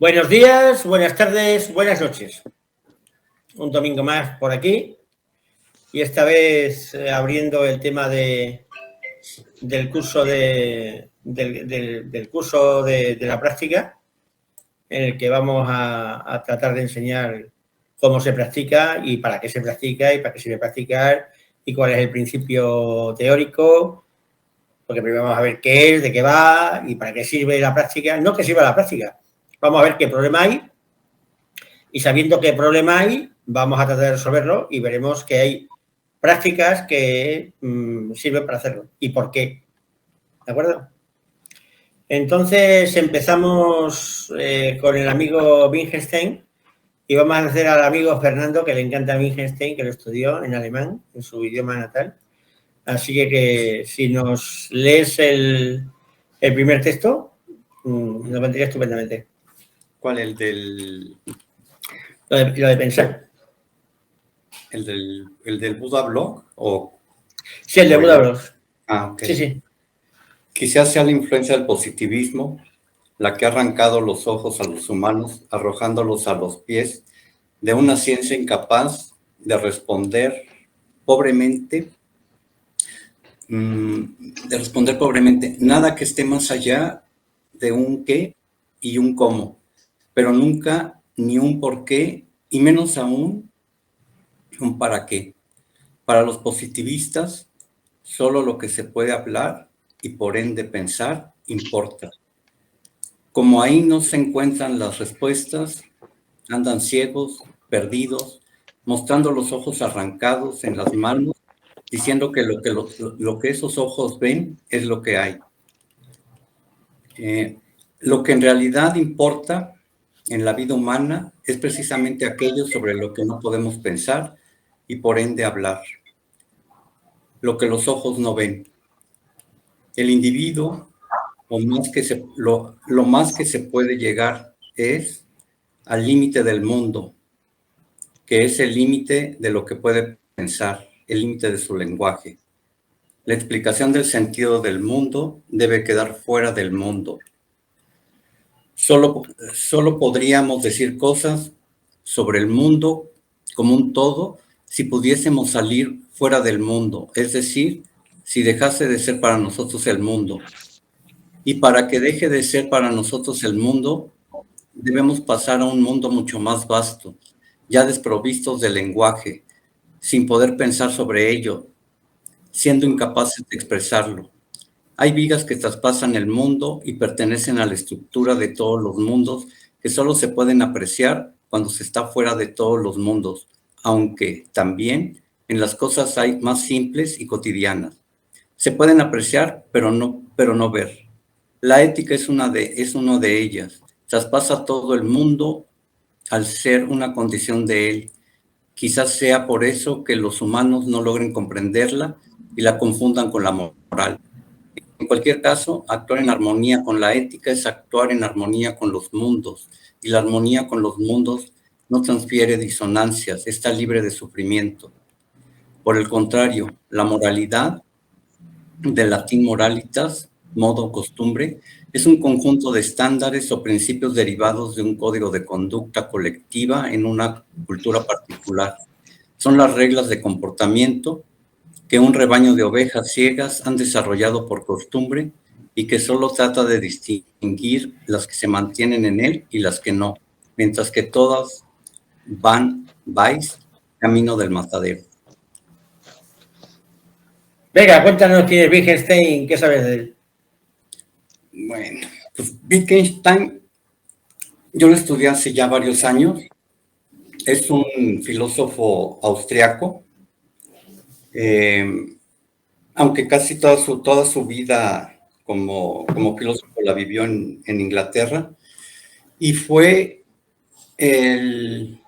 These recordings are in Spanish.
Buenos días, buenas tardes, buenas noches. Un domingo más por aquí y esta vez abriendo el tema del curso del curso de la práctica, en el que vamos a tratar de enseñar cómo se practica y para qué se practica y para qué sirve practicar y cuál es el principio teórico, porque primero vamos a ver qué es, de qué va y para qué sirve la práctica. No que sirva la práctica, vamos a ver qué problema hay. Y sabiendo qué problema hay, vamos a tratar de resolverlo y veremos que hay prácticas que sirven para hacerlo y por qué. ¿De acuerdo? Entonces empezamos con el amigo Wittgenstein y vamos a hacer al amigo Fernando, que le encanta Wittgenstein, que lo estudió en alemán, en su idioma natal. Así que si nos lees el primer texto, nos vendría estupendamente. ¿Cuál? ¿El del...? Lo de pensar. ¿El del Buda Blog? ¿O... Sí, el de Buda Blog. Ah, ok. Sí. Quizás sea la influencia del positivismo la que ha arrancado los ojos a los humanos, arrojándolos a los pies de una ciencia incapaz de responder pobremente, nada que esté más allá de un qué y un cómo, pero nunca ni un por qué, y menos aún un para qué. Para los positivistas, solo lo que se puede hablar y por ende pensar importa. Como ahí no se encuentran las respuestas, andan ciegos, perdidos, mostrando los ojos arrancados en las manos, diciendo que lo que esos ojos ven es lo que hay. Lo que en realidad importa en la vida humana es precisamente aquello sobre lo que no podemos pensar y por ende hablar. Lo que los ojos no ven. El individuo, lo más que se puede llegar es al límite del mundo, que es el límite de lo que puede pensar, el límite de su lenguaje. La explicación del sentido del mundo debe quedar fuera del mundo. Solo podríamos decir cosas sobre el mundo como un todo si pudiésemos salir fuera del mundo, es decir, si dejase de ser para nosotros el mundo. Y para que deje de ser para nosotros el mundo, debemos pasar a un mundo mucho más vasto, ya desprovistos de lenguaje, sin poder pensar sobre ello, siendo incapaces de expresarlo. Hay vigas que traspasan el mundo y pertenecen a la estructura de todos los mundos que solo se pueden apreciar cuando se está fuera de todos los mundos, aunque también en las cosas hay más simples y cotidianas. Se pueden apreciar, pero no ver. La ética es una de ellas. Traspasa todo el mundo al ser una condición de él. Quizás sea por eso que los humanos no logren comprenderla y la confundan con la moral. En cualquier caso, actuar en armonía con la ética es actuar en armonía con los mundos, y la armonía con los mundos no transfiere disonancias, está libre de sufrimiento. Por el contrario, la moralidad, del latín moralitas, modo, costumbre, es un conjunto de estándares o principios derivados de un código de conducta colectiva en una cultura particular. Son las reglas de comportamiento que un rebaño de ovejas ciegas han desarrollado por costumbre y que solo trata de distinguir las que se mantienen en él y las que no, mientras que todas vais camino del matadero. Venga, cuéntanos quién es Wittgenstein, ¿qué sabes de él? Bueno, pues Wittgenstein, yo lo estudié hace ya varios años. Es un filósofo austriaco, aunque casi toda su vida como filósofo la vivió en Inglaterra, y en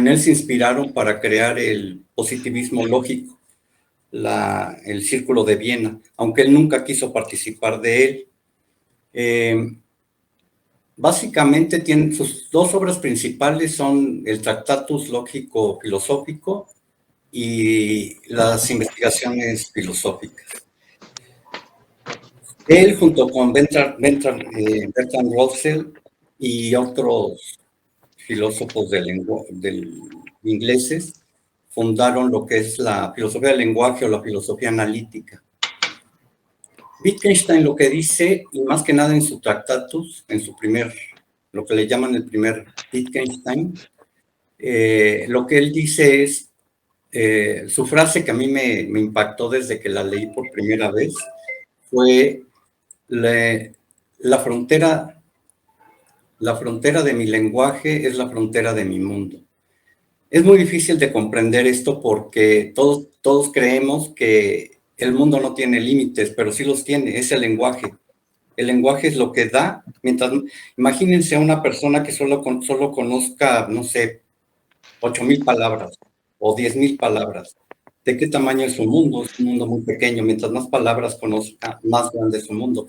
él se inspiraron para crear el positivismo lógico, el Círculo de Viena, aunque él nunca quiso participar de él. Básicamente sus dos obras principales son el Tractatus Lógico-Filosófico y las investigaciones filosóficas. Él, junto con Bertrand Russell, y otros filósofos ingleses fundaron lo que es la filosofía del lenguaje o la filosofía analítica. Wittgenstein lo que dice, y más que nada en su Tractatus, en su lo que le llaman el primer Wittgenstein, lo que él dice es, su frase que a mí me impactó desde que la leí por primera vez, fue la frontera de mi lenguaje es la frontera de mi mundo. Es muy difícil de comprender esto porque todos creemos que el mundo no tiene límites, pero sí los tiene, es el lenguaje. El lenguaje es lo que da, imagínense a una persona que solo conozca, no sé, 8,000 palabras o 10,000 palabras. ¿De qué tamaño es su mundo? Es un mundo muy pequeño. Mientras más palabras conozca, más grande es su mundo.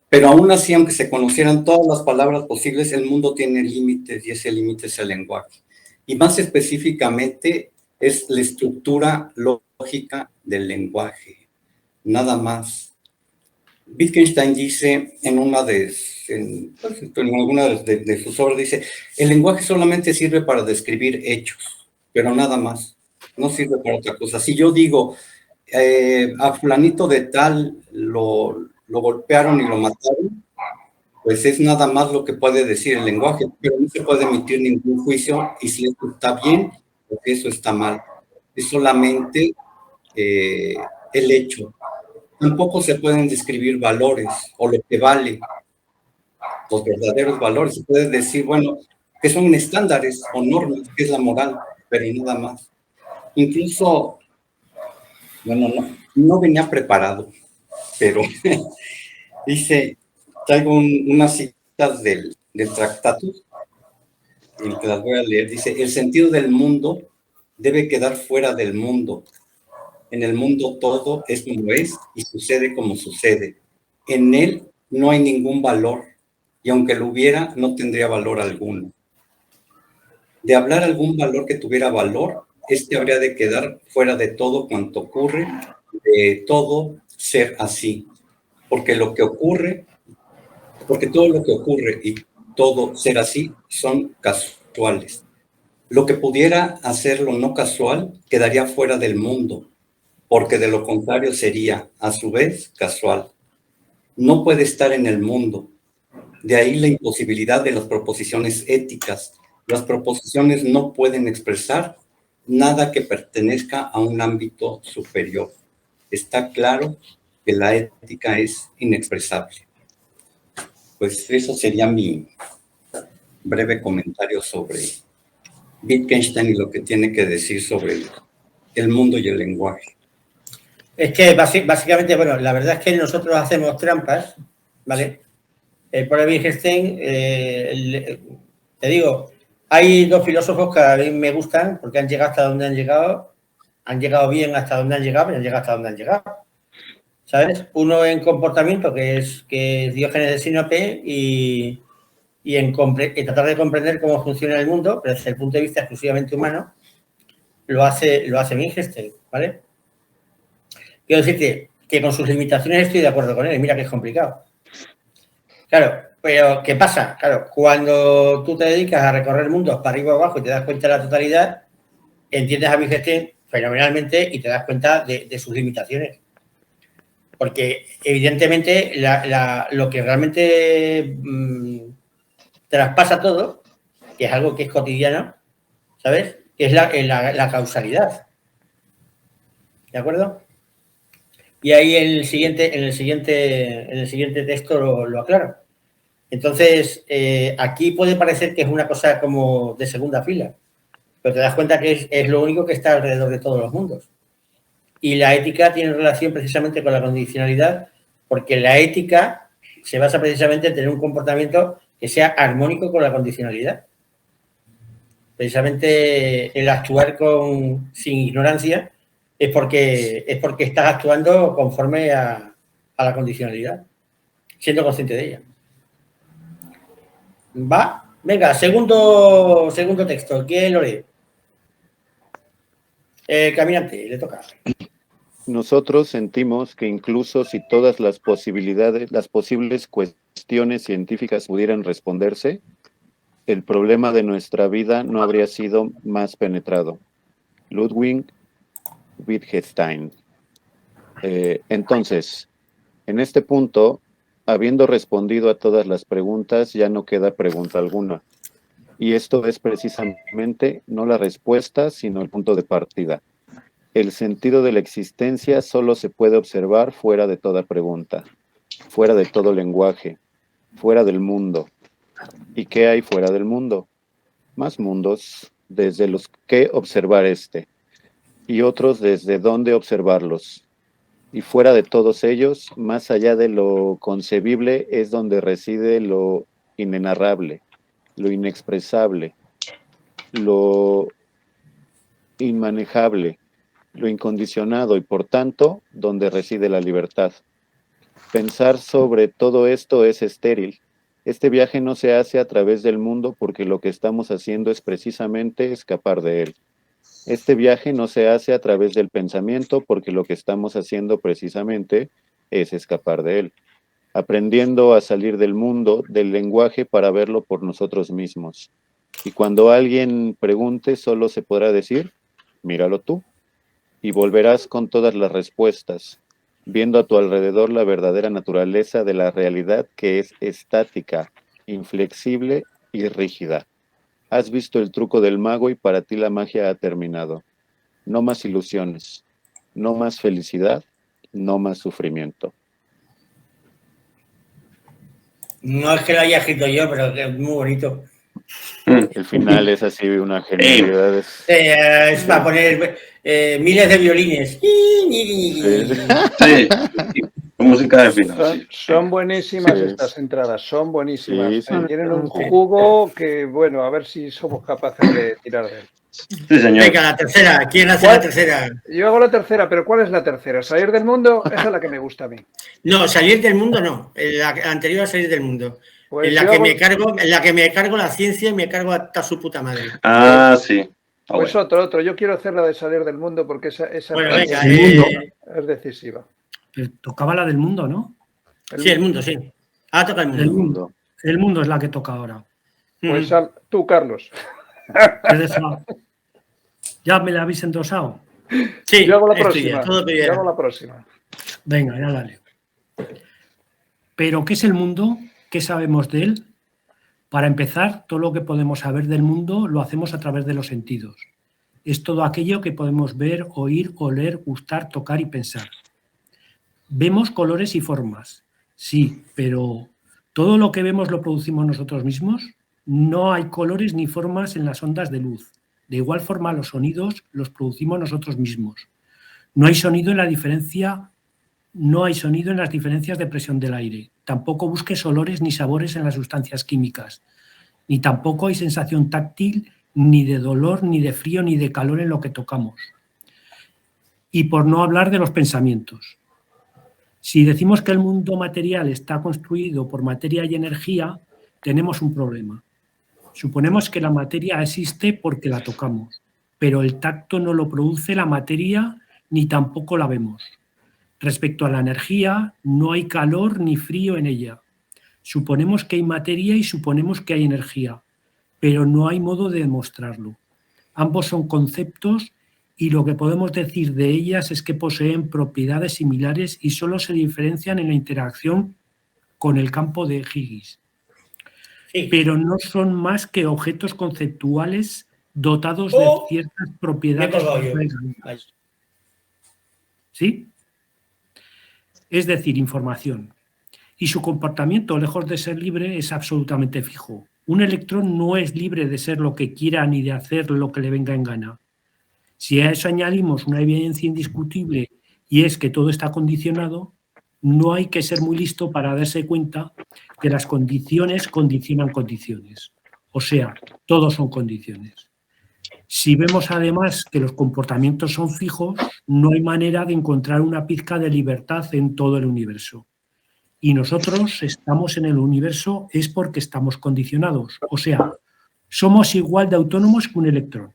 Pero aún así, aunque se conocieran todas las palabras posibles, el mundo tiene límites y ese límite es el lenguaje. Y más específicamente es la estructura lógica del lenguaje. Nada más. Wittgenstein dice en alguna de sus obras, dice, el lenguaje solamente sirve para describir hechos, pero nada más. No sirve para otra cosa. Si yo digo, a fulanito de tal lo golpearon y lo mataron, pues es nada más lo que puede decir el lenguaje, pero no se puede emitir ningún juicio y si eso está bien o si eso está mal. Es solamente el hecho. Tampoco se pueden describir valores o lo que vale, los verdaderos valores. Se puede decir, bueno, que son estándares o normas, que es la moral, pero nada más. Incluso, bueno, no venía preparado, pero dice, traigo unas citas del Tractatus, y te las voy a leer. Dice, el sentido del mundo debe quedar fuera del mundo. En el mundo todo es como es y sucede como sucede. En él no hay ningún valor, y aunque lo hubiera, no tendría valor alguno. De hablar algún valor que tuviera valor, este habría de quedar fuera de todo cuanto ocurre, de todo ser así. Porque todo lo que ocurre y todo ser así son casuales. Lo que pudiera hacerlo no casual quedaría fuera del mundo, porque de lo contrario sería, a su vez, casual. No puede estar en el mundo. De ahí la imposibilidad de las proposiciones éticas. Las proposiciones no pueden expresar nada que pertenezca a un ámbito superior. Está claro que la ética es inexpresable. Pues eso sería mi breve comentario sobre Wittgenstein y lo que tiene que decir sobre el mundo y el lenguaje. Es que básicamente, bueno, la verdad es que nosotros hacemos trampas, ¿vale? Por Wittgenstein, te digo, hay dos filósofos que a mí me gustan porque han llegado hasta donde han llegado bien hasta donde han llegado, pero han llegado hasta donde han llegado. ¿Sabes? Uno en comportamiento, que es Diógenes de Sinope, y en tratar de comprender cómo funciona el mundo, pero desde el punto de vista exclusivamente humano, lo hace Wittgenstein, ¿vale? Quiero decirte que con sus limitaciones estoy de acuerdo con él, mira que es complicado. Claro, pero ¿qué pasa? Claro, cuando tú te dedicas a recorrer mundos para arriba o abajo y te das cuenta de la totalidad, entiendes a Wittgenstein fenomenalmente y te das cuenta de sus limitaciones. Porque evidentemente lo que realmente traspasa todo, que es algo que es cotidiano, ¿sabes? Que es la causalidad. ¿De acuerdo? Y ahí en el siguiente texto lo aclaro. Entonces, aquí puede parecer que es una cosa como de segunda fila, pero te das cuenta que es lo único que está alrededor de todos los mundos. Y la ética tiene relación precisamente con la condicionalidad, porque la ética se basa precisamente en tener un comportamiento que sea armónico con la condicionalidad. Precisamente el actuar sin ignorancia es porque estás actuando conforme a la condicionalidad, siendo consciente de ella. ¿Va? Venga, segundo texto. ¿Quién lo lee? Caminante, le toca. Nosotros sentimos que incluso si todas las posibles cuestiones científicas pudieran responderse, el problema de nuestra vida no habría sido más penetrado. Ludwig Wittgenstein. Entonces, en este punto, habiendo respondido a todas las preguntas, ya no queda pregunta alguna. Y esto es precisamente no la respuesta, sino el punto de partida. El sentido de la existencia solo se puede observar fuera de toda pregunta, fuera de todo lenguaje, fuera del mundo. ¿Y qué hay fuera del mundo? Más mundos desde los que observar este, y otros desde dónde observarlos. Y fuera de todos ellos, más allá de lo concebible, es donde reside lo inenarrable, lo inexpresable, lo inmanejable, lo incondicionado y por tanto, donde reside la libertad. Pensar sobre todo esto es estéril. Este viaje no se hace a través del mundo porque lo que estamos haciendo es precisamente escapar de él. Este viaje no se hace a través del pensamiento porque lo que estamos haciendo precisamente es escapar de él, aprendiendo a salir del mundo, del lenguaje para verlo por nosotros mismos. Y cuando alguien pregunte, solo se podrá decir, míralo tú, y volverás con todas las respuestas, viendo a tu alrededor la verdadera naturaleza de la realidad que es estática, inflexible y rígida. Has visto el truco del mago y para ti la magia ha terminado. No más ilusiones, no más felicidad, no más sufrimiento. No es que lo haya escrito yo, pero que es muy bonito. El final es así, una genialidad. Es para poner miles de violines. Sí, música de final. Son buenísimas Sí. estas entradas, son buenísimas. Sí, sí. Tienen un jugo que, bueno, a ver si somos capaces de tirar de él. Sí, señor. Venga, la tercera. ¿Quién hace ¿Cuál? la tercera? Yo hago la tercera, pero ¿cuál es la tercera? ¿Salir del mundo? Esa es la que me gusta a mí. No, salir del mundo no. La anterior a salir del mundo. Pues en la yo que hago- me cargo la ciencia y me cargo hasta su puta madre. Ah, sí. Ah, Pues bueno. otro. Yo quiero hacer la de salir del mundo porque esa Bueno, frase venga. El mundo. es decisiva. Tocaba la del mundo, ¿no? Sí, el mundo, sí. Ahora toca el El mundo. mundo. El mundo es la que toca ahora. Pues tú, Carlos. ¿Qué de esa? ¿Ya me la habéis endosado? Sí, Yo hago la es tuya, próxima. todo tuyo. Yo hago la próxima. Venga, ya la leo. ¿Pero qué es el mundo? ¿Qué sabemos de él? Para empezar, todo lo que podemos saber del mundo lo hacemos a través de los sentidos. Es todo aquello que podemos ver, oír, oler, gustar, tocar y pensar. Vemos colores y formas, sí, pero ¿todo lo que vemos lo producimos nosotros mismos? No hay colores ni formas en las ondas de luz. De igual forma, los sonidos los producimos nosotros mismos. No hay sonido en las diferencias de presión del aire. Tampoco busques olores ni sabores en las sustancias químicas. Ni tampoco hay sensación táctil, ni de dolor, ni de frío, ni de calor en lo que tocamos. Y por no hablar de los pensamientos. Si decimos que el mundo material está construido por materia y energía, tenemos un problema. Suponemos que la materia existe porque la tocamos, pero el tacto no lo produce la materia ni tampoco la vemos. Respecto a la energía, no hay calor ni frío en ella. Suponemos que hay materia y suponemos que hay energía, pero no hay modo de demostrarlo. Ambos son conceptos y lo que podemos decir de ellas es que poseen propiedades similares y solo se diferencian en la interacción con el campo de Higgs. Sí. Pero no son más que objetos conceptuales dotados de ciertas Me he propiedades. colgado yo. ¿Sí? Es decir, información. Y su comportamiento, lejos de ser libre, es absolutamente fijo. Un electrón no es libre de ser lo que quiera ni de hacer lo que le venga en gana. Si a eso añadimos una evidencia indiscutible y es que todo está condicionado, no hay que ser muy listo para darse cuenta que las condiciones condicionan condiciones. O sea, todos son condiciones. Si vemos además que los comportamientos son fijos, no hay manera de encontrar una pizca de libertad en todo el universo. Y nosotros estamos en el universo es porque estamos condicionados. O sea, somos igual de autónomos que un electrón.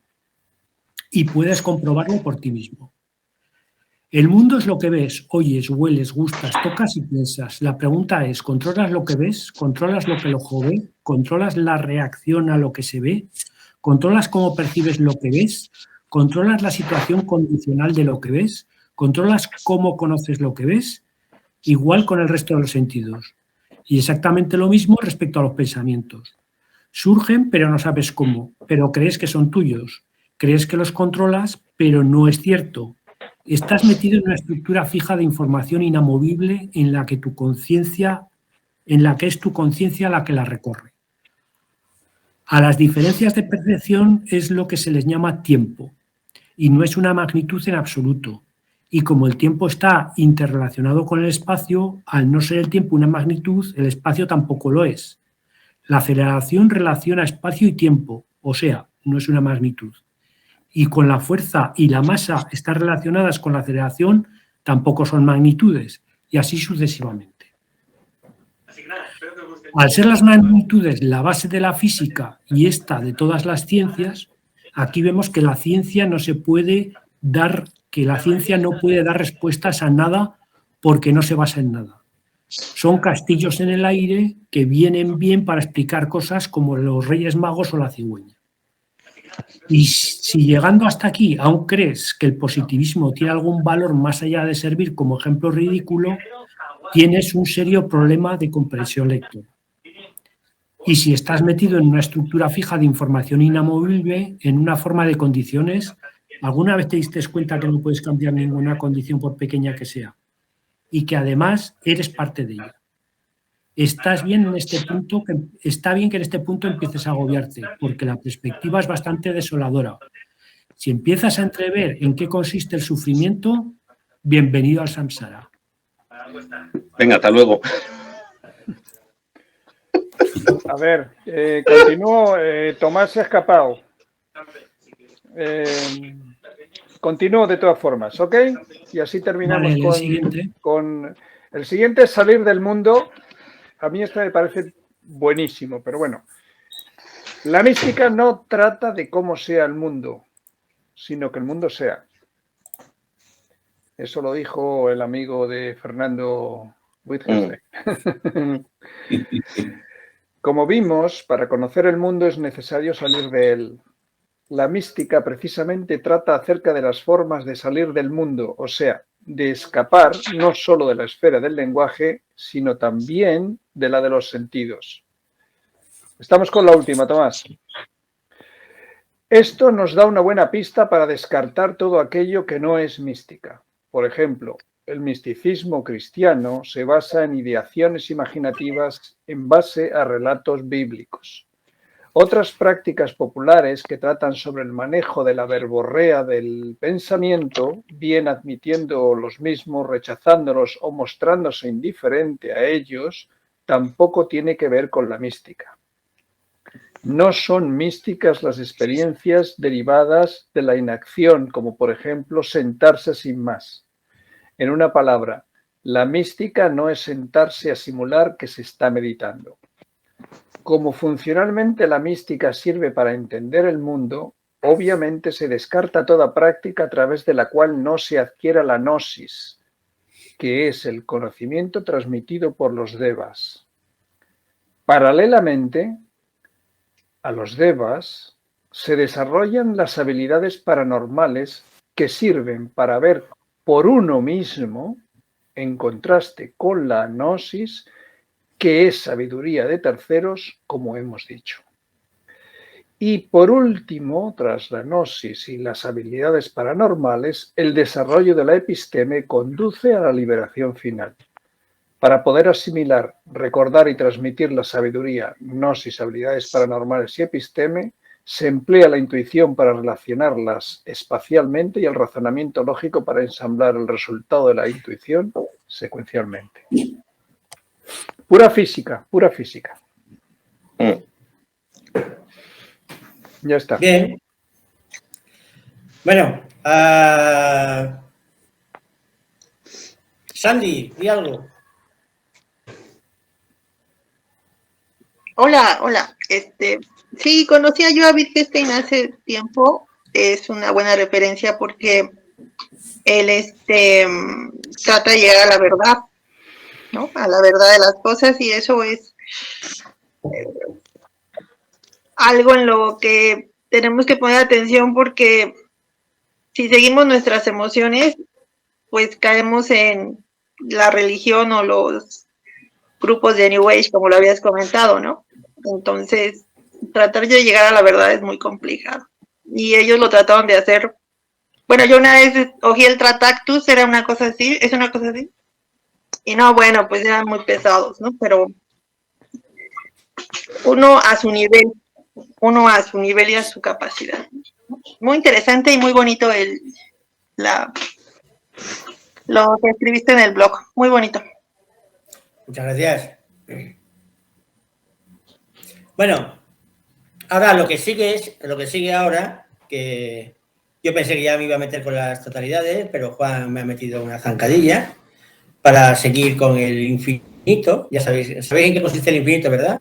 Y puedes comprobarlo por ti mismo. El mundo es lo que ves, oyes, hueles, gustas, tocas y piensas. La pregunta es, ¿controlas lo que ves? ¿Controlas lo que el ojo ve? ¿Controlas la reacción a lo que se ve? ¿Controlas cómo percibes lo que ves? ¿Controlas la situación condicional de lo que ves? ¿Controlas cómo conoces lo que ves? Igual con el resto de los sentidos. Y exactamente lo mismo respecto a los pensamientos. Surgen, pero no sabes cómo, pero crees que son tuyos. Crees que los controlas, pero no es cierto. Estás metido en una estructura fija de información inamovible en la que es tu conciencia la que la recorre. A las diferencias de percepción es lo que se les llama tiempo, y no es una magnitud en absoluto. Y como el tiempo está interrelacionado con el espacio, al no ser el tiempo una magnitud, el espacio tampoco lo es. La aceleración relaciona espacio y tiempo, o sea, no es una magnitud. Y con la fuerza y la masa están relacionadas con la aceleración, tampoco son magnitudes, y así sucesivamente. Al ser las magnitudes la base de la física y esta de todas las ciencias, aquí vemos que la ciencia no puede dar respuestas a nada porque no se basa en nada. Son castillos en el aire que vienen bien para explicar cosas como los Reyes Magos o la cigüeña. Y si llegando hasta aquí aún crees que el positivismo tiene algún valor más allá de servir como ejemplo ridículo, tienes un serio problema de comprensión lectora. Y si estás metido en una estructura fija de información inamovible, en una forma de condiciones, ¿alguna vez te diste cuenta que no puedes cambiar ninguna condición por pequeña que sea? Y que además eres parte de ella. Está bien que en este punto empieces a agobiarte, porque la perspectiva es bastante desoladora. Si empiezas a entrever en qué consiste el sufrimiento, bienvenido al samsara. Venga, hasta luego. A ver, continúo. Tomás se ha escapado. Continúo de todas formas, ¿ok? Y así terminamos con el siguiente es salir del mundo. A mí esto me parece buenísimo, pero bueno. La mística no trata de cómo sea el mundo, sino que el mundo sea. Eso lo dijo el amigo de Fernando Wittgenstein. Como vimos, para conocer el mundo es necesario salir de él. La mística precisamente trata acerca de las formas de salir del mundo, o sea, de escapar no solo de la esfera del lenguaje, sino también de la de los sentidos. Estamos con la última, Tomás. Esto nos da una buena pista para descartar todo aquello que no es mística. Por ejemplo, el misticismo cristiano se basa en ideaciones imaginativas en base a relatos bíblicos. Otras prácticas populares que tratan sobre el manejo de la verborrea del pensamiento, bien admitiendo los mismos, rechazándolos o mostrándose indiferente a ellos, tampoco tiene que ver con la mística. No son místicas las experiencias derivadas de la inacción, como por ejemplo sentarse sin más. En una palabra, la mística no es sentarse a simular que se está meditando. Como funcionalmente la mística sirve para entender el mundo, obviamente se descarta toda práctica a través de la cual no se adquiera la gnosis, que es el conocimiento transmitido por los devas. Paralelamente a los devas se desarrollan las habilidades paranormales que sirven para ver por uno mismo, en contraste con la gnosis, que es sabiduría de terceros, como hemos dicho. Y por último, tras la gnosis y las habilidades paranormales, el desarrollo de la episteme conduce a la liberación final. Para poder asimilar, recordar y transmitir la sabiduría, gnosis, habilidades paranormales y episteme, se emplea la intuición para relacionarlas espacialmente y el razonamiento lógico para ensamblar el resultado de la intuición secuencialmente. Pura física, pura física. Ya está. Bien. Bueno, Sandy, di algo. Hola. Sí, conocía yo a Wittgenstein hace tiempo. Es una buena referencia porque él trata de llegar a la verdad, ¿no? A la verdad de las cosas, y eso es algo en lo que tenemos que poner atención, porque si seguimos nuestras emociones, pues caemos en la religión o los grupos de New Age, como lo habías comentado, ¿no? Entonces, tratar de llegar a la verdad es muy complicado. Y ellos lo trataron de hacer. Bueno, yo una vez oí el Tratactus, era una cosa así, es una cosa así. Y no, bueno, pues eran muy pesados, ¿no? Pero uno a su nivel y a su capacidad. Muy interesante y muy bonito lo que escribiste en el blog, muy bonito. Muchas gracias. Bueno, ahora lo que sigue ahora, que yo pensé que ya me iba a meter con las totalidades, pero Juan me ha metido una zancadilla para seguir con el infinito. Ya sabéis en qué consiste el infinito, ¿verdad?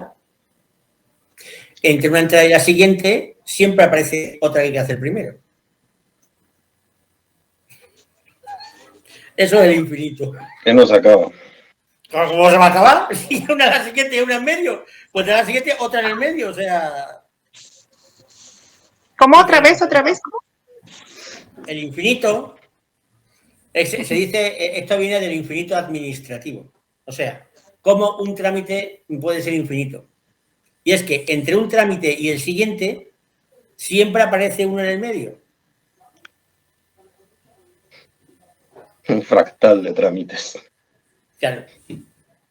Entre una entrada y la siguiente siempre aparece otra que hay que hacer primero. Eso es el infinito. Que no se acaba. ¿Cómo se va a acabar? Si una en la siguiente y una en medio. Pues de la siguiente otra en el medio, o sea... ¿Cómo otra vez? ¿Cómo? El infinito, se dice, esto viene del infinito administrativo. O sea, cómo un trámite puede ser infinito. Y es que entre un trámite y el siguiente siempre aparece uno en el medio. Un fractal de trámites. Claro.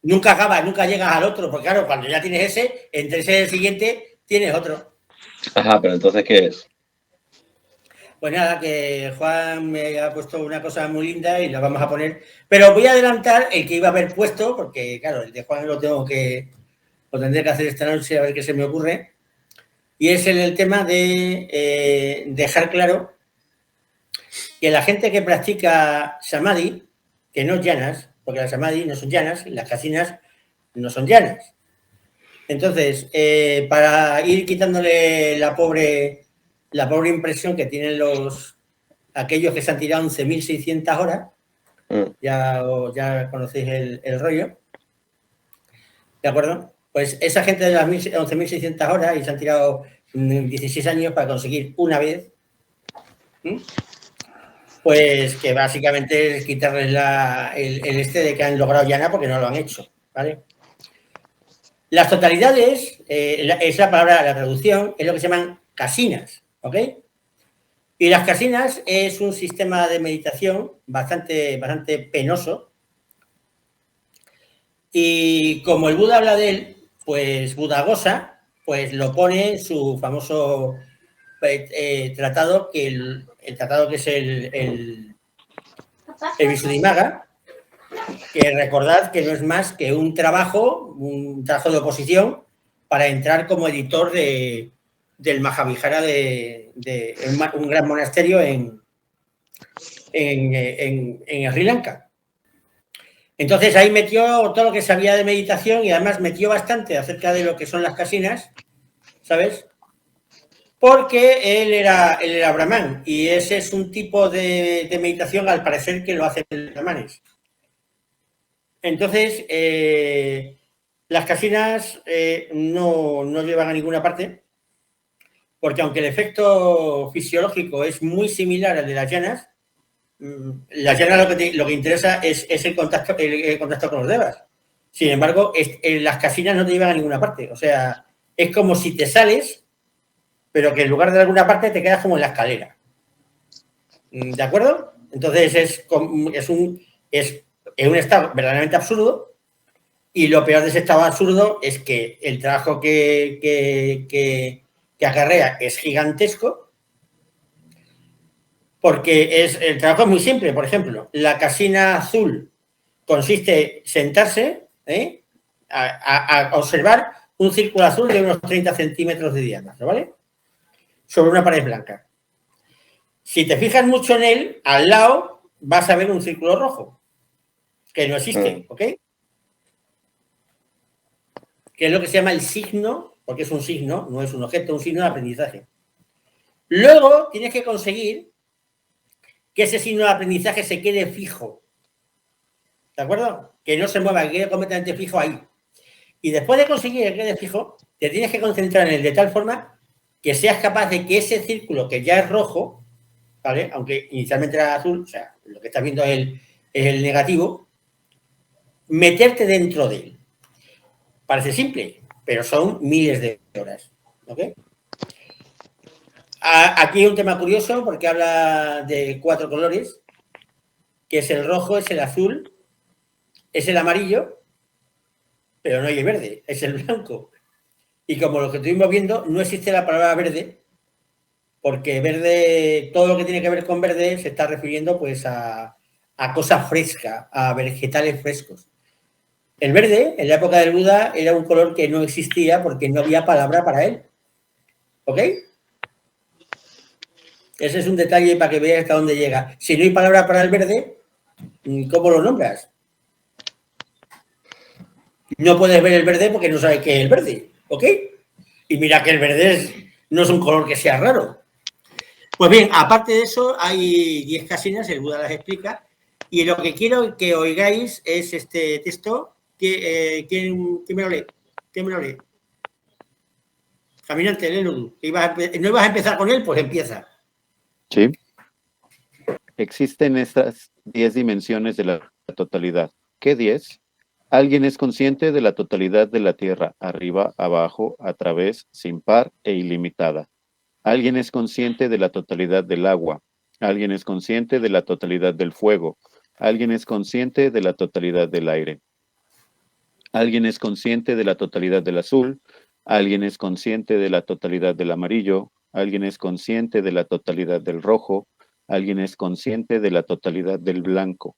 Nunca acabas, nunca llegas al otro, porque claro, cuando ya tienes ese, entre ese y el siguiente, tienes otro. Ajá, pero entonces, ¿qué es? Pues nada, que Juan me ha puesto una cosa muy linda y la vamos a poner. Pero voy a adelantar el que iba a haber puesto, porque claro, el de Juan lo tendré que hacer esta noche a ver qué se me ocurre. Y es el tema de dejar claro que la gente que practica Samadhi, que no es llanas, porque las Samadhi no son llanas, y las casinas no son llanas. Entonces, para ir quitándole la pobre impresión que tienen aquellos que se han tirado 11.600 horas, ya conocéis el rollo, ¿de acuerdo? Pues esa gente de las 11.600 horas y se han tirado 16 años para conseguir una vez, pues que básicamente es quitarles el de que han logrado llana porque no lo han hecho, ¿vale? Las totalidades, es la palabra, la traducción, es lo que se llaman casinas, ¿ok? Y las casinas es un sistema de meditación bastante penoso. Y como el Buda habla de él, pues Buddhaghosa, pues lo pone en su famoso tratado, el tratado que es el Visuddhimagga, que recordad que no es más que un trabajo de oposición para entrar como editor del Mahavihara de un gran monasterio en Sri Lanka. Entonces ahí metió todo lo que sabía de meditación y además metió bastante acerca de lo que son las casinas, ¿sabes? Porque él era brahman y ese es un tipo de meditación al parecer que lo hacen los brahmanes. Entonces, las casinas no llevan a ninguna parte, porque aunque el efecto fisiológico es muy similar al de las llanas lo que interesa es el contacto con los devas. Sin embargo, las casinas no te llevan a ninguna parte. O sea, es como si te sales, pero que en lugar de alguna parte te quedas como en la escalera. ¿De acuerdo? Entonces es un estado verdaderamente absurdo, y lo peor de ese estado absurdo es que el trabajo que acarrea es gigantesco, porque el trabajo es muy simple. Por ejemplo, la casina azul consiste en sentarse a observar un círculo azul de unos 30 centímetros de diámetro, ¿vale? Sobre una pared blanca. Si te fijas mucho en él, al lado vas a ver un círculo rojo, que no existe, ¿ok? Que es lo que se llama el signo, porque es un signo, no es un objeto, un signo de aprendizaje. Luego tienes que conseguir que ese signo de aprendizaje se quede fijo. ¿De acuerdo? Que no se mueva, que quede completamente fijo ahí. Y después de conseguir que quede fijo, te tienes que concentrar en él de tal forma que seas capaz de que ese círculo que ya es rojo, ¿vale? Aunque inicialmente era azul, o sea, lo que estás viendo es el negativo, meterte dentro de él. Parece simple, pero son miles de horas. ¿Ok? Aquí hay un tema curioso porque habla de 4 colores, que es el rojo, es el azul, es el amarillo, pero no hay el verde, es el blanco. Y como lo que estuvimos viendo, no existe la palabra verde, porque verde, todo lo que tiene que ver con verde se está refiriendo pues a cosas frescas, a vegetales frescos. El verde, en la época del Buda, era un color que no existía porque no había palabra para él. ¿Ok? Ese es un detalle para que veas hasta dónde llega. Si no hay palabra para el verde, ¿cómo lo nombras? No puedes ver el verde porque no sabes qué es el verde. ¿Ok? Y mira que el verde no es un color que sea raro. Pues bien, aparte de eso, hay 10 casinas, el Buda las explica, y lo que quiero que oigáis es este texto. ¿Quién me lo lee? ¿Quién me lo lee? Caminante, léelo tú. ¿No ibas a empezar con él? Pues empieza. Sí. Existen estas 10 dimensiones de la totalidad. ¿Qué 10? Alguien es consciente de la totalidad de la tierra, arriba, abajo, a través, sin par e ilimitada. Alguien es consciente de la totalidad del agua. Alguien es consciente de la totalidad del fuego. Alguien es consciente de la totalidad del aire. Alguien es consciente de la totalidad del azul. Alguien es consciente de la totalidad del amarillo. Alguien es consciente de la totalidad del rojo. Alguien es consciente de la totalidad del blanco.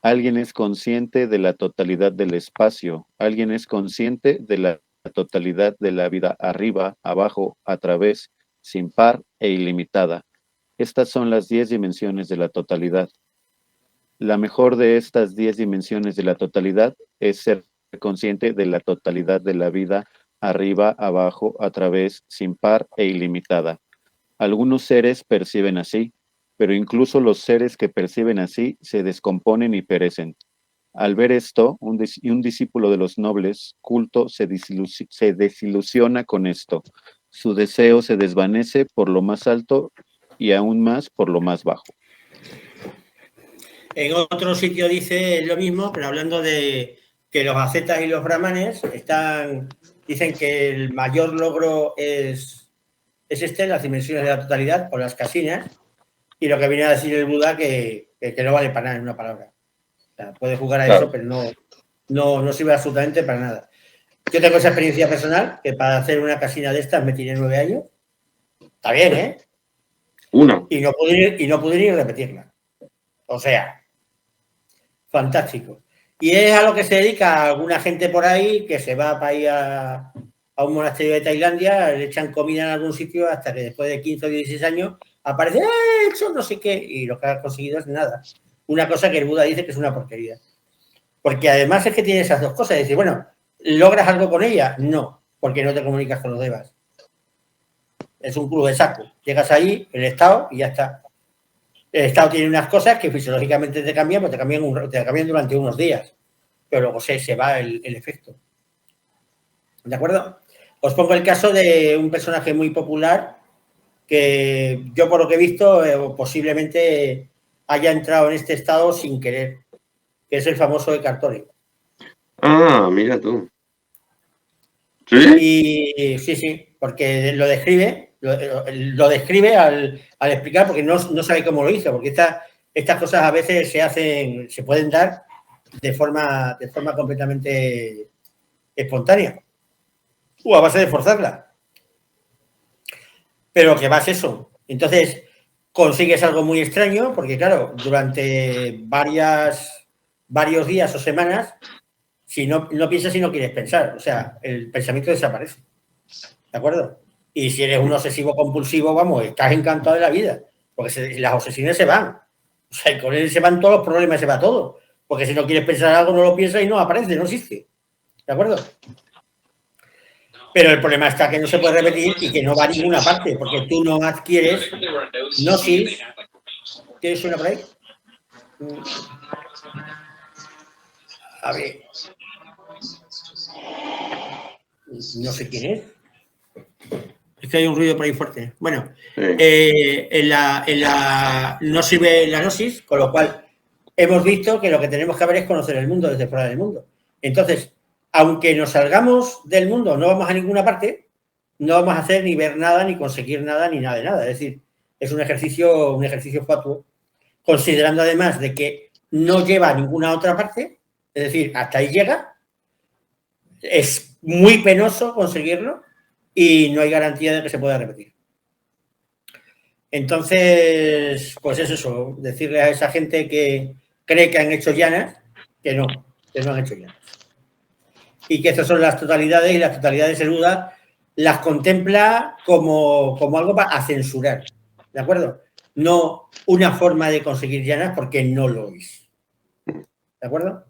Alguien es consciente de la totalidad del espacio. Alguien es consciente de la totalidad de la vida arriba, abajo, a través, sin par e ilimitada. Estas son las 10 dimensiones de la totalidad. La mejor de estas 10 dimensiones de la totalidad es ser consciente de la totalidad de la vida arriba, abajo, a través, sin par e ilimitada. Algunos seres perciben así, pero incluso los seres que perciben así se descomponen y perecen. Al ver esto, un discípulo de los nobles culto se desilusiona con esto. Su deseo se desvanece por lo más alto y aún más por lo más bajo. En otro sitio dice lo mismo, pero hablando de que los ascetas y los brahmanes dicen que el mayor logro es las dimensiones de la totalidad, o las casinas, y lo que viene a decir el Buda que no vale para nada en una palabra. O sea, puede jugar a eso, pero no sirve absolutamente para nada. Yo tengo esa experiencia personal, que para hacer una casina de estas me tiré 9 años. Está bien, ¿eh? Una. Y no pude ni repetirla. O sea, fantástico. Y es a lo que se dedica alguna gente por ahí que se va para ir a un monasterio de Tailandia, le echan comida en algún sitio hasta que después de 15 o 16 años aparece, hecho no sé qué, y lo que ha conseguido es nada. Una cosa que el Buda dice que es una porquería. Porque además es que tiene esas dos cosas. Dice, bueno, ¿logras algo con ella? No, porque no te comunicas con los devas. Es un culo de saco. Llegas ahí, el estado, y ya está. El estado tiene unas cosas que fisiológicamente te cambian, pero te cambian durante unos días. Pero luego se va el efecto. ¿De acuerdo? Os pongo el caso de un personaje muy popular que yo, por lo que he visto, posiblemente haya entrado en este estado sin querer, que es el famoso Eckhart Tolle. Ah, mira tú. ¿Sí? Y sí, porque lo describe al explicar, porque no sabe cómo lo hizo, porque estas cosas a veces se pueden dar de forma completamente espontánea o a base de forzarla. Pero que vas eso. Entonces consigues algo muy extraño, porque claro, durante varios días o semanas, si no piensas y no quieres pensar, o sea, el pensamiento desaparece. ¿De acuerdo? Y si eres un obsesivo compulsivo, vamos, estás encantado de la vida, porque las obsesiones se van. O sea, y con él se van todos los problemas, se va todo. Porque si no quieres pensar algo, no lo piensas y no aparece, no existe. ¿De acuerdo? Pero el problema está que no se puede repetir y que no va a ninguna parte, porque tú no adquieres gnosis, ¿Qué suena por ahí? A ver. No sé quién es. Es que hay un ruido por ahí fuerte. Bueno, no sirve la gnosis, con lo cual hemos visto que lo que tenemos que ver es conocer el mundo desde fuera del mundo. Entonces, aunque nos salgamos del mundo, no vamos a ninguna parte, no vamos a hacer ni ver nada, ni conseguir nada, ni nada de nada. Es decir, es un ejercicio fatuo, considerando además de que no lleva a ninguna otra parte, es decir, hasta ahí llega, es muy penoso conseguirlo y no hay garantía de que se pueda repetir. Entonces, pues es eso, decirle a esa gente que cree que han hecho llanas, que no han hecho llanas. Y que estas son las totalidades, y las totalidades el Buda las contempla como algo para censurar, ¿de acuerdo? No una forma de conseguir llanas, porque no lo es, ¿de acuerdo?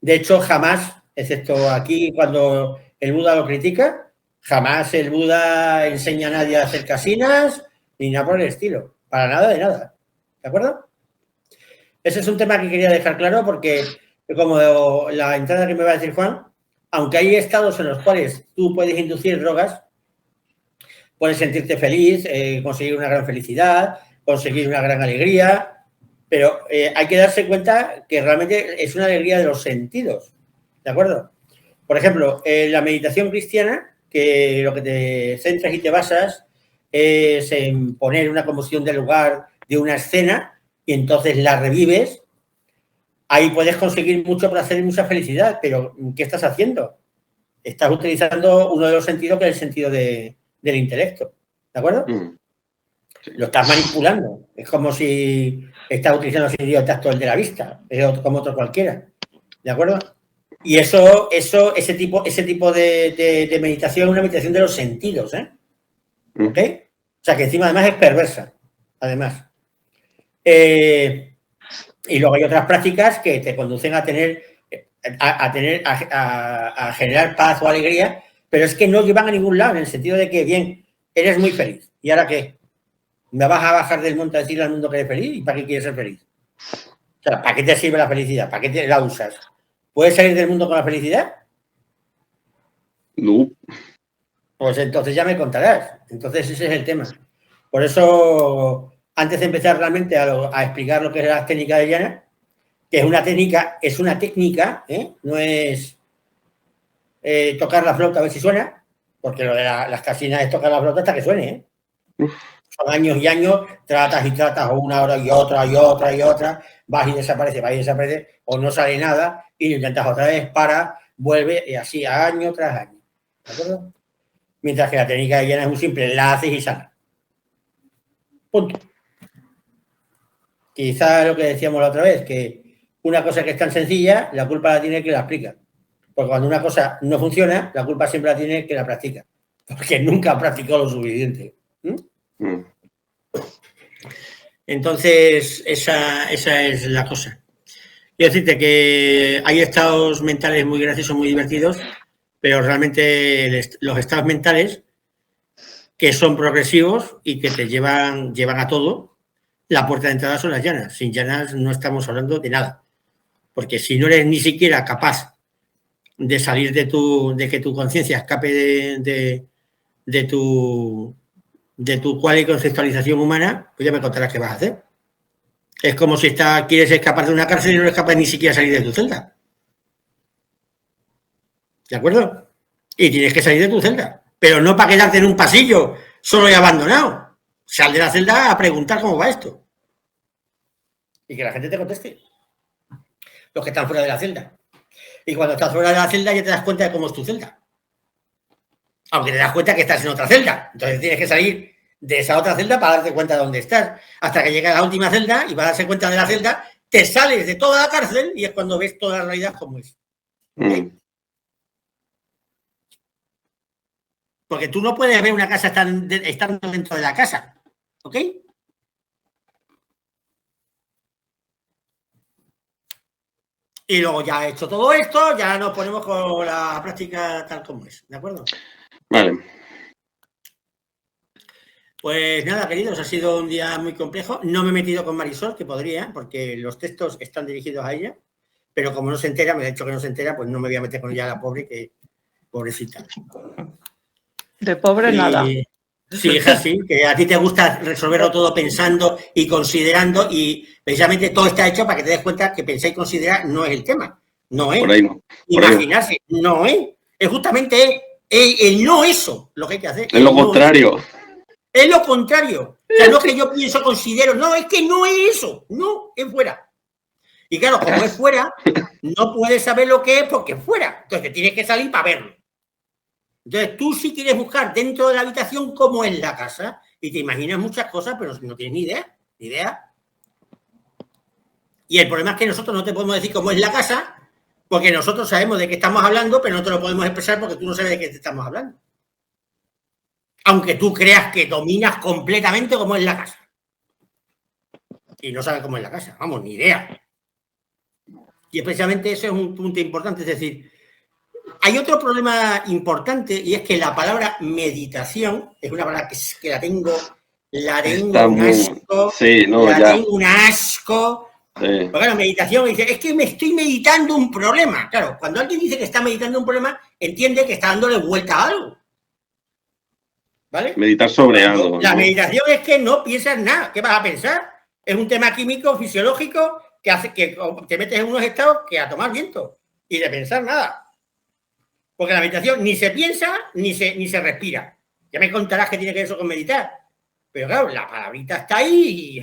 De hecho, jamás, excepto aquí cuando el Buda lo critica, jamás el Buda enseña a nadie a hacer casinas, ni nada por el estilo, para nada de nada, ¿de acuerdo? Ese es un tema que quería dejar claro porque, como la entrada que me va a decir Juan, aunque hay estados en los cuales tú puedes inducir drogas, puedes sentirte feliz, conseguir una gran felicidad, conseguir una gran alegría, pero hay que darse cuenta que realmente es una alegría de los sentidos, ¿de acuerdo? Por ejemplo, la meditación cristiana, que lo que te centras y te basas es en poner una composición del lugar de una escena y entonces la revives. Ahí puedes conseguir mucho placer y mucha felicidad, pero ¿qué estás haciendo? Estás utilizando uno de los sentidos, que es el sentido del intelecto, ¿de acuerdo? Sí. Lo estás manipulando. Es como si estás utilizando el sentido tacto de la vista, como otro cualquiera, ¿de acuerdo? Y ese tipo de meditación es una meditación de los sentidos, ¿eh? ¿Ok? O sea, que encima además es perversa, además. Y luego hay otras prácticas que te conducen a generar paz o alegría, pero es que no llevan a ningún lado, en el sentido de que, bien, eres muy feliz. ¿Y ahora qué? ¿Me vas a bajar del monte a decirle al mundo que eres feliz? ¿Y para qué quieres ser feliz? O sea, ¿para qué te sirve la felicidad? ¿Para qué la usas? ¿Puedes salir del mundo con la felicidad? No. Pues entonces ya me contarás. Entonces ese es el tema. Por eso, antes de empezar realmente a explicar lo que es la técnica de llana, que es una técnica, ¿eh? No es tocar la flauta a ver si suena, porque lo de las casinas es tocar la flauta hasta que suene, ¿eh? Son años y años, tratas y tratas, una hora y otra, vas y desaparece, o no sale nada, y lo intentas otra vez, vuelve, y así año tras año, ¿de acuerdo? Mientras que la técnica de llana es muy simple, la haces y sale. Punto. Quizá lo que decíamos la otra vez, que una cosa que es tan sencilla, la culpa la tiene el que la explica. Porque cuando una cosa no funciona, la culpa siempre la tiene el que la practica. Porque nunca ha practicado lo suficiente. Entonces, esa es la cosa. Quiero decirte que hay estados mentales muy graciosos, muy divertidos, pero realmente los estados mentales que son progresivos y que te llevan a todo, la puerta de entrada son las llanas. Sin llanas no estamos hablando de nada. Porque si no eres ni siquiera capaz de salir de que tu conciencia escape de tu cual y conceptualización humana, pues ya me contarás qué vas a hacer. Es como si quieres escapar de una cárcel y no eres capaz ni siquiera salir de tu celda. ¿De acuerdo? Y tienes que salir de tu celda. Pero no para quedarte en un pasillo solo y abandonado. Sal de la celda a preguntar cómo va esto. Y que la gente te conteste. Los que están fuera de la celda. Y cuando estás fuera de la celda ya te das cuenta de cómo es tu celda. Aunque te das cuenta que estás en otra celda. Entonces tienes que salir de esa otra celda para darte cuenta de dónde estás. Hasta que llegas a la última celda y para darse cuenta de la celda, te sales de toda la cárcel y es cuando ves toda la realidad como es. ¿Okay? Porque tú no puedes ver una casa estando dentro de la casa. ¿Ok? Y luego ya hecho todo esto, ya nos ponemos con la práctica tal como es. ¿De acuerdo? Vale. Pues nada, queridos, ha sido un día muy complejo. No me he metido con Marisol, que podría, porque los textos están dirigidos a ella, pero como no se entera, me ha dicho que no se entera, pues no me voy a meter con ella, la pobre, que pobrecita. De pobre nada. Sí, es así, que a ti te gusta resolverlo todo pensando y considerando, y precisamente todo está hecho para que te des cuenta que pensar y considerar no es el tema. No es. Por ahí no. Imaginarse, no es. Es justamente el no eso lo que hay que hacer. Es lo contrario. Es lo contrario. O sea, no es que yo pienso, considero, no, es que no es eso. No, es fuera. Y claro, como es fuera, no puedes saber lo que es porque es fuera. Entonces tienes que salir para verlo. Entonces tú sí quieres buscar dentro de la habitación cómo es la casa y te imaginas muchas cosas, pero no tienes ni idea. Y el problema es que nosotros no te podemos decir cómo es la casa porque nosotros sabemos de qué estamos hablando, pero no te lo podemos expresar porque tú no sabes de qué te estamos hablando. Aunque tú creas que dominas completamente cómo es la casa. Y no sabes cómo es la casa. Vamos, ni idea. Y especialmente eso es un punto importante. Es decir, hay otro problema importante y es que la palabra meditación es una palabra que la tengo un asco. Sí, no, ya. Tengo un asco. Sí. Porque la meditación dice, es que me estoy meditando un problema. Claro, cuando alguien dice que está meditando un problema, entiende que está dándole vuelta a algo. ¿Vale? Meditar sobre algo. La ¿no? meditación es que no piensas nada. ¿Qué vas a pensar? Es un tema químico, fisiológico, que hace que te metes en unos estados que a tomar viento y de pensar nada. Porque la meditación ni se piensa ni se respira. Ya me contarás qué tiene que ver eso con meditar. Pero claro, la palabrita está ahí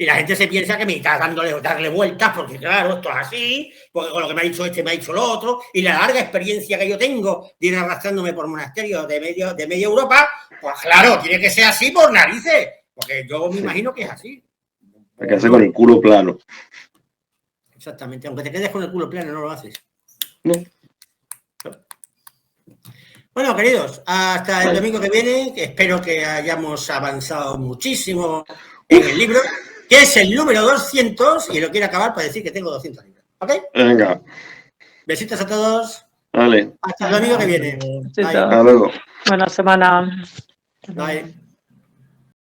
y la gente se piensa que meditar darle vueltas porque claro, esto es así, porque con lo que me ha dicho este me ha dicho lo otro, y la larga experiencia que yo tengo de ir arrastrándome por monasterios de media Europa, pues claro, tiene que ser así por narices, porque yo me imagino que es así. Hay que hacer con el culo plano. Exactamente, aunque te quedes con el culo plano, no lo haces. No. Bueno, queridos, hasta el domingo que viene, que espero que hayamos avanzado muchísimo en el libro, que es el número 200, y lo quiero acabar para decir que tengo 200 libros. ¿Ok? Venga. Besitos a todos. Vale. Hasta el domingo que viene. Besito. Hasta luego. Buena semana. Bye.